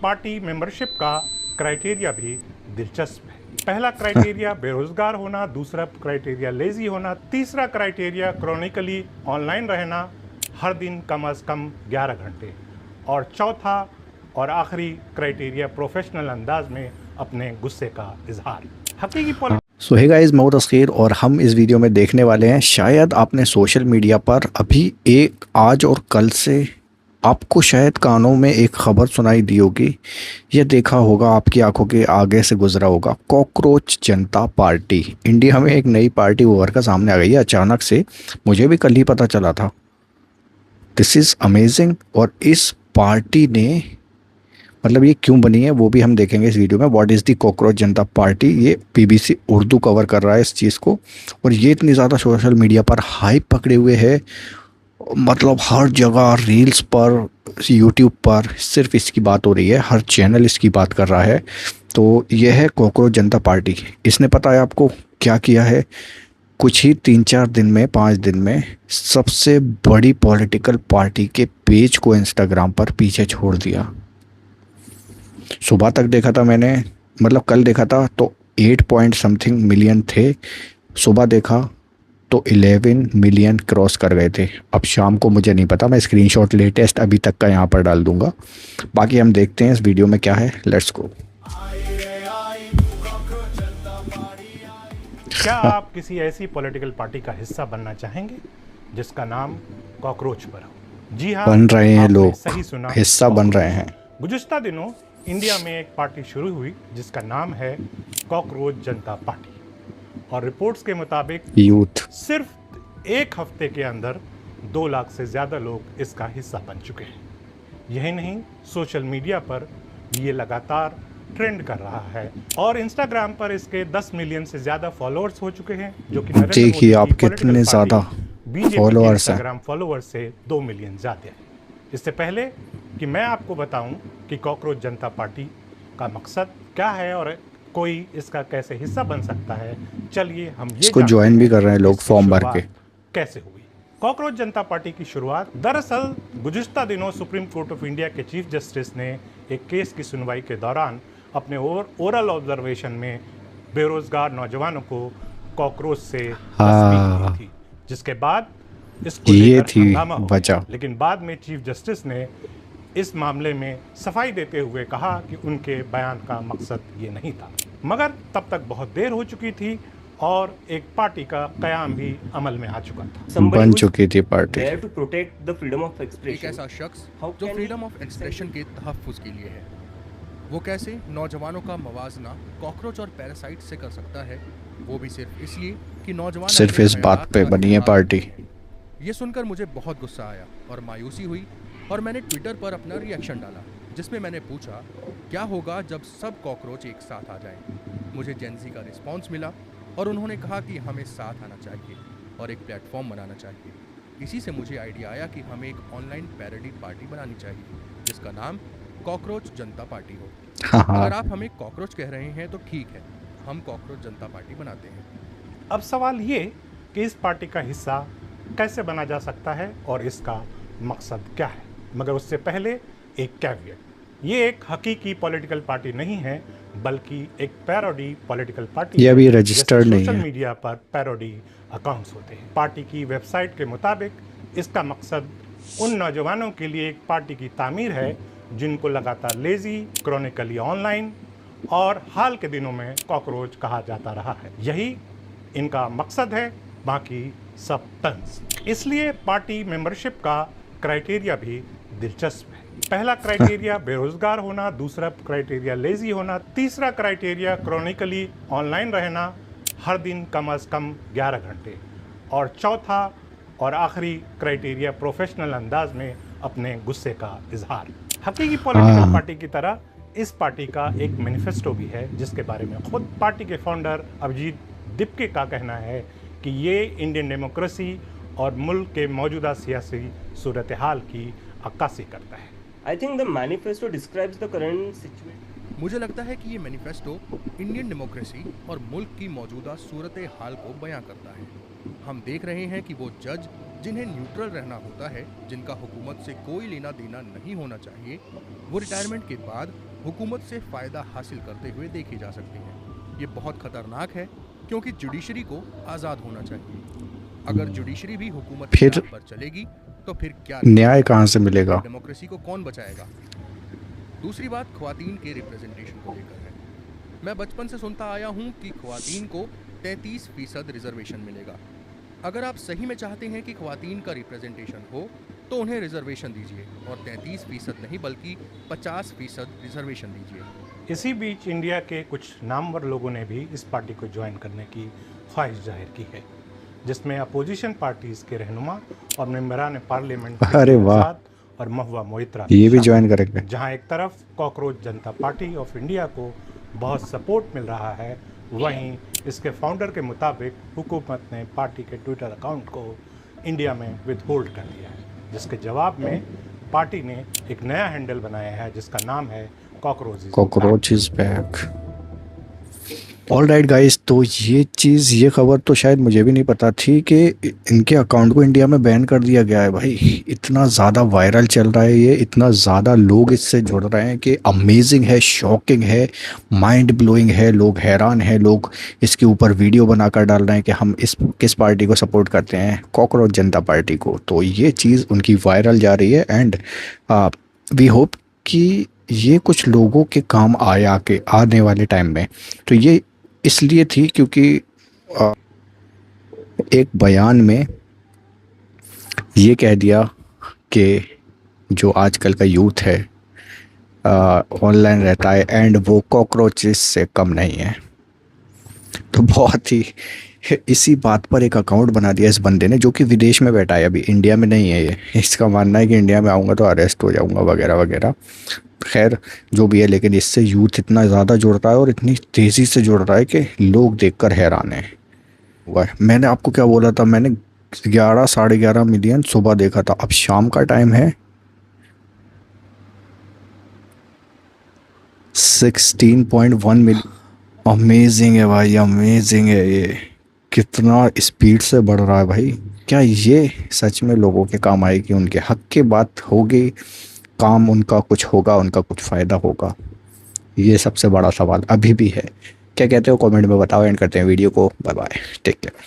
Party membership का criteria भी दिलचस्प है। पहला क्राइटेरिया बेरोजगार होना, दूसरा क्राइटेरिया लेजी होना, तीसरा क्राइटेरिया क्रॉनिकली ऑनलाइन रहना, हर दिन कम से कम 11 घंटे, और चौथा और आखिरी क्राइटेरिया प्रोफेशनल अंदाज में अपने गुस्से का इजहार। हकीकी सो हे गाइस, मैं हूं तस्खीर और हम इस वीडियो में देखने वाले हैं, शायद आपने सोशल मीडिया पर अभी एक आज और कल से आपको शायद कानों में एक खबर सुनाई दी होगी, यह देखा होगा, आपकी आंखों के आगे से गुजरा होगा। कॉकरोच जनता पार्टी इंडिया में एक नई पार्टी उभर कर सामने आ गई है अचानक से। मुझे भी कल ही पता चला था। This is amazing. और इस पार्टी ने मतलब ये क्यों बनी है वो भी हम देखेंगे इस वीडियो में। What is the cockroach Janata party, ये बीबीसी उर्दू कवर कर रहा है इस चीज़ को, और ये इतनी ज़्यादा सोशल मीडिया पर हाइप पकड़े हुए है, मतलब हर जगह रील्स पर, यूट्यूब पर सिर्फ इसकी बात हो रही है, हर चैनल इसकी बात कर रहा है। तो यह है कॉकरोच जनता पार्टी। इसने पता है आपको क्या किया है? कुछ ही 3-4 दिन में, 5 दिन में सबसे बड़ी पॉलिटिकल पार्टी के पेज को इंस्टाग्राम पर पीछे छोड़ दिया। सुबह तक देखा था मैंने, मतलब कल देखा था तो 8 पॉइंट समथिंग मिलियन थे, सुबह देखा तो 11 मिलियन क्रॉस कर गए थे। अब शाम को मुझे नहीं पता, मैं स्क्रीनशॉट लेटेस्ट अभी तक का यहाँ पर डाल दूंगा। बाकी हम देखते हैं इस वीडियो में क्या है, लेट्स गो। क्या आप किसी ऐसी पॉलिटिकल पार्टी का हिस्सा बनना चाहेंगे जिसका नाम कॉकरोच पर हो? जी हाँ, बन रहे हैं लोग, सही सुना, हिस्सा बन रहे हैं। गुज़िश्ता दिनों इंडिया में एक पार्टी शुरू हुई जिसका नाम है कॉकरोच जनता पार्टी, और रिपोर्ट्स के मुताबिक यूथ सिर्फ एक हफ्ते के अंदर 2 लाख से ज़्यादा लोग इसका हिस्सा बन चुके हैं। यही नहीं, सोशल मीडिया पर ये लगातार ट्रेंड कर रहा है, और इंस्टाग्राम पर इसके 10 मिलियन से ज़्यादा फॉलोअर्स हो चुके हैं, जो कि देखिए आप कितने ज़्यादा फॉलोअर्स हैं। इंस्टाग्राम फॉलोअर्स से 2 मिलियन ज़्यादा है। इससे पहले कि मैं आपको बताऊं कि कॉकरोच जनता पार्टी का मकसद क्या है और कोई इसका कैसे हिस्सा बन सकता है, चलिए हम ये इसको ज्वाइन भी कर रहे हैं लोग फॉर्म भर के। कैसे हुई कॉकरोच जनता पार्टी की शुरुआत? दरअसल गुज़िश्ता दिनों सुप्रीम कोर्ट ऑफ इंडिया के चीफ जस्टिस ने एक केस की सुनवाई के दौरान अपने ओरल ऑब्जर्वेशन में बेरोजगार नौजवानों को कॉकरोच से तस्वीर दी थी, जिसके बाद इसको लेकर हंगामा हो गया। लेकिन बाद में चीफ जस्टिस ने इस मामले में सफाई देते हुए कहा कि उनके बयान का मकसद ये नहीं था, मगर तब तक बहुत देर हो चुकी थी और एक पार्टी का कयाम भी अमल में आ चुका था, बन चुकी थी party. To protect the freedom of expression. एक ऐसा शख्स जो फ्रीडम ऑफ एक्सप्रेशन के तहफ़्फ़ुज़ के लिए है, वो कैसे नौजवानों का मवाजना कॉकरोच और पैरासाइट से कर सकता है, वो भी सिर्फ इसलिए कि नौजवान सिर्फ इस बात पे बनी है पार्टी। ये सुनकर मुझे बहुत गुस्सा आया और मायूसी हुई, और मैंने ट्विटर पर अपना रिएक्शन डाला, जिसमें मैंने पूछा क्या होगा जब सब कॉकरोच एक साथ आ जाएं। मुझे जेनजी का रिस्पांस मिला और उन्होंने कहा कि हमें साथ आना चाहिए और एक प्लेटफॉर्म बनाना चाहिए। इसी से मुझे आइडिया आया कि हमें एक ऑनलाइन पैरोडी पार्टी बनानी चाहिए जिसका नाम कॉकरोच जनता पार्टी हो। अगर आप हमें कॉकरोच कह रहे हैं तो ठीक है, हम कॉकरोच जनता पार्टी बनाते हैं। अब सवाल ये कि इस पार्टी का हिस्सा कैसे बना जा सकता है और इसका मकसद क्या है, मगर उससे पहले एक कैविएट, ये एक हकीकी पॉलिटिकल पार्टी नहीं है बल्कि एक पैरोडी पॉलिटिकल पार्टी। ये अभी रजिस्टर्ड नहीं है। सोशल मीडिया पर पैरोडी अकाउंट्स होते हैं। पार्टी की वेबसाइट के मुताबिक इसका मकसद उन नौजवानों के लिए एक पार्टी की तामीर है जिनको लगातार लेजी, क्रॉनिकली ऑनलाइन और हाल के दिनों में कॉकरोच कहा जाता रहा है। यही इनका मकसद है, बाकी सब तंज। इसलिए पार्टी मेंबरशिप का क्राइटेरिया भी दिलचस्प है। पहला क्राइटेरिया बेरोजगार होना, दूसरा क्राइटेरिया लेजी होना, तीसरा क्राइटेरिया क्रॉनिकली ऑनलाइन रहना, हर दिन कम से कम 11 घंटे, और चौथा और आखिरी क्राइटेरिया प्रोफेशनल अंदाज में अपने गुस्से का इजहार। हकीकी पॉलिटिकल पार्टी की तरह इस पार्टी का एक मैनिफेस्टो भी है, जिसके बारे में खुद पार्टी के फाउंडर अभिजीत दीपके का कहना है कि ये इंडियन डेमोक्रेसी और मुल्क के मौजूदा सियासी सूरत हाल की अक्कासी करता है। I think the manifesto describes the current situation. मुझे लगता है कि ये मैनिफेस्टो इंडियन डेमोक्रेसी और मुल्क की मौजूदा सूरत हाल को बयां करता है। हम देख रहे हैं कि वो जज जिन्हें न्यूट्रल रहना होता है, जिनका हुकूमत से कोई लेना देना नहीं होना चाहिए, वो रिटायरमेंट के बाद हुकूमत से फ़ायदा हासिल करते हुए देखी जा सकती हैं। ये बहुत खतरनाक है क्योंकि जुडिशरी को आज़ाद होना चाहिए। अगर जुडिशरी भी हुकूमत की फिर राह पर चलेगी तो फिर क्या न्याय कहाँ से मिलेगा? डेमोक्रेसी को कौन बचाएगा? दूसरी बात ख्वातीन के रिप्रेजेंटेशन को लेकर है। मैं बचपन से सुनता आया हूँ कि ख्वातीन को 33% रिजर्वेशन मिलेगा। अगर आप सही में चाहते हैं कि ख्वातीन का रिप्रेजेंटेशन हो तो उन्हें रिजर्वेशन दीजिए और 33% नहीं बल्कि 50% रिजर्वेशन दीजिए। इसी बीच इंडिया के कुछ नामवर लोगों ने भी इस पार्टी को ज्वाइन करने की ख्वाहिश जाहिर की है, जिसमें अपोजिशन पार्टीज के रहनुमा और मेंबरान पार्लियामेंट अरे वाह, और महबूबा मोइत्रा ये भी शामिल ज्वाइन हैं। करेंगे। जहां एक तरफ cockroach Janata party of India को बहुत सपोर्ट मिल रहा है, वहीं इसके फाउंडर के मुताबिक हुकूमत ने पार्टी के ट्विटर अकाउंट को इंडिया में विदहोल्ड कर दिया है, जिसके जवाब में पार्टी ने एक नया हैंडल बनाया है जिसका नाम है cockroach is back. All right guys, तो ये खबर तो शायद मुझे भी नहीं पता थी कि इनके अकाउंट को इंडिया में बैन कर दिया गया है। भाई इतना ज़्यादा वायरल चल रहा है ये, इतना ज़्यादा लोग इससे जुड़ रहे हैं कि अमेजिंग है, शॉकिंग है, माइंड ब्लोइंग है। लोग हैरान हैं, लोग इसके ऊपर वीडियो बनाकर डाल रहे हैं कि हम किस पार्टी को सपोर्ट करते हैं, कॉकरोच जनता पार्टी को। तो ये चीज़ उनकी वायरल जा रही है एंड वी होप कि ये कुछ लोगों के काम आने वाले टाइम में। तो ये इसलिए थी क्योंकि एक बयान में ये कह दिया कि जो आजकल का यूथ है ऑनलाइन रहता है एंड वो कॉकरोचेस से कम नहीं है। तो बहुत ही इसी बात पर एक अकाउंट बना दिया इस बंदे ने, जो कि विदेश में बैठा है, अभी इंडिया में नहीं है ये। इसका मानना है कि इंडिया में आऊँगा तो अरेस्ट हो जाऊँगा वगैरह वगैरह। खैर जो भी है, लेकिन इससे यूथ इतना ज़्यादा जुड़ रहा है और इतनी तेज़ी से जुड़ रहा है कि लोग देखकर हैरान हैं। मैंने आपको क्या बोला था, मैंने 11 साढ़े 11 मिलियन सुबह देखा था, अब शाम का टाइम है 16.1 मिलियन। अमेजिंग है भाई, अमेजिंग है। ये कितना स्पीड से बढ़ रहा है भाई। क्या ये सच में लोगों के काम आएगी, उनके हक की बात होगी, काम उनका कुछ होगा, उनका कुछ फ़ायदा होगा? ये सबसे बड़ा सवाल अभी भी है। क्या कहते हो कमेंट में बताओ। एंड करते हैं वीडियो को। Bye bye, take care.